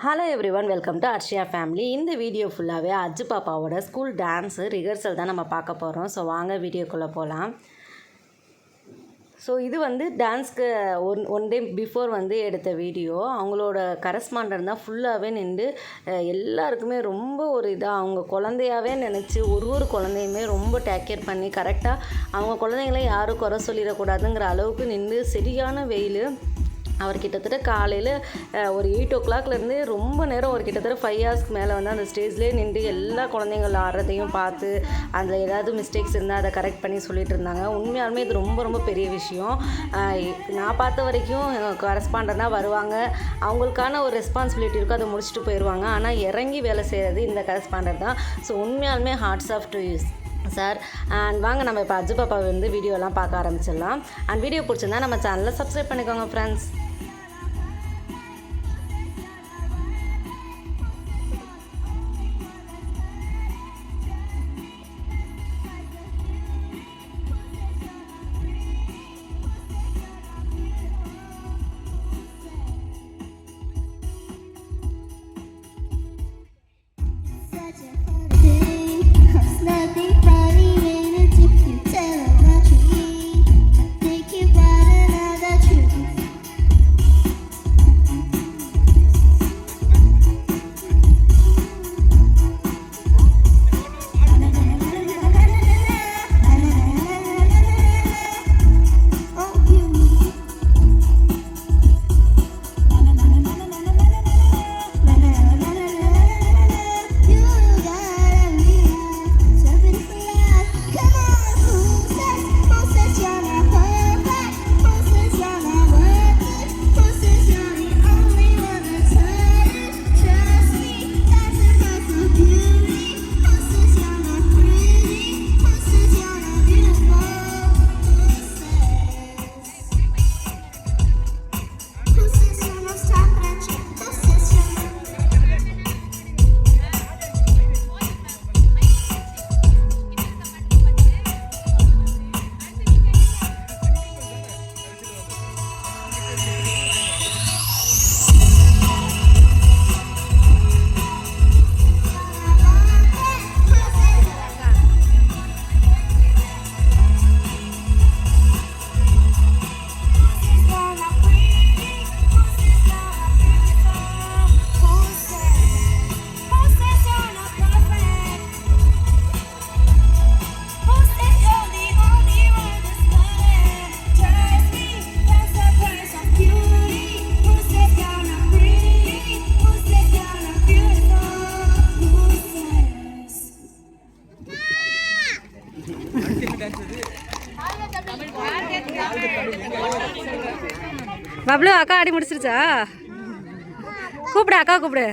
Hello every one, welcome to Arshiya family. இந்த video ஃபுல்லாகவே அஜ்ஜு பாப்பாவோட ஸ்கூல் டான்ஸு ரிஹர்சல் தான் நம்ம பார்க்க போகிறோம். ஸோ வாங்க வீடியோக்குள்ளே போகலாம். ஸோ இது டான்ஸ்க்கு ஒன் டே பிஃபோர் எடுத்த வீடியோ. அவங்களோட கரஸ்பாண்டன்ட் தான் ஃபுல்லாகவே நின்று எல்லாருக்குமே ரொம்ப ஒரு இதாக அவங்க குழந்தையாகவே நினச்சி ஒரு குழந்தையுமே ரொம்ப டேக் கேர் பண்ணி கரெக்டாக அவங்க குழந்தைங்கள யாரும் குறை சொல்லிடக்கூடாதுங்கிற அளவுக்கு நின்று சரியான வெயில். அவர் கிட்டத்தட்ட காலையில் ஒரு 8 o'clockலேருந்து ரொம்ப நேரம் ஒரு கிட்டத்தட்ட 5 hours மேலே அந்த ஸ்டேஜ்லேயே நின்று எல்லா குழந்தைங்கள் ஆடுறதையும் பார்த்து அதில் ஏதாவது மிஸ்டேக்ஸ் இருந்தால் அதை கரெக்ட் பண்ணி சொல்லிட்டு இருந்தாங்க. உண்மையாலுமே இது ரொம்ப பெரிய விஷயம். நான் பார்த்த வரைக்கும் கரஸ்பாண்டனாக வருவாங்க, அவங்களுக்கான ஒரு ரெஸ்பான்சிபிலிட்டி இருக்கும், அதை முடிச்சுட்டு போயிடுவாங்க. ஆனால் இறங்கி வேலை செய்கிறது இந்த கரஸ்பாண்டர் தான். ஸோ உண்மையாலுமே hats off to use sir. And வாங்க நம்ம இப்போ அஜ்ஜு பாப்பா வீடியோலாம் பார்க்க ஆரம்பிச்சிடலாம். அண்ட் வீடியோ பிடிச்சிருந்தா நம்ம சேனலில் சப்ஸ்கிரைப் பண்ணிக்கோங்க ஃப்ரெண்ட்ஸ். பப்ளு அக்கா ஆடி முடிச்சிருச்சா? கூப்பிடு அக்கா கூப்பிடு.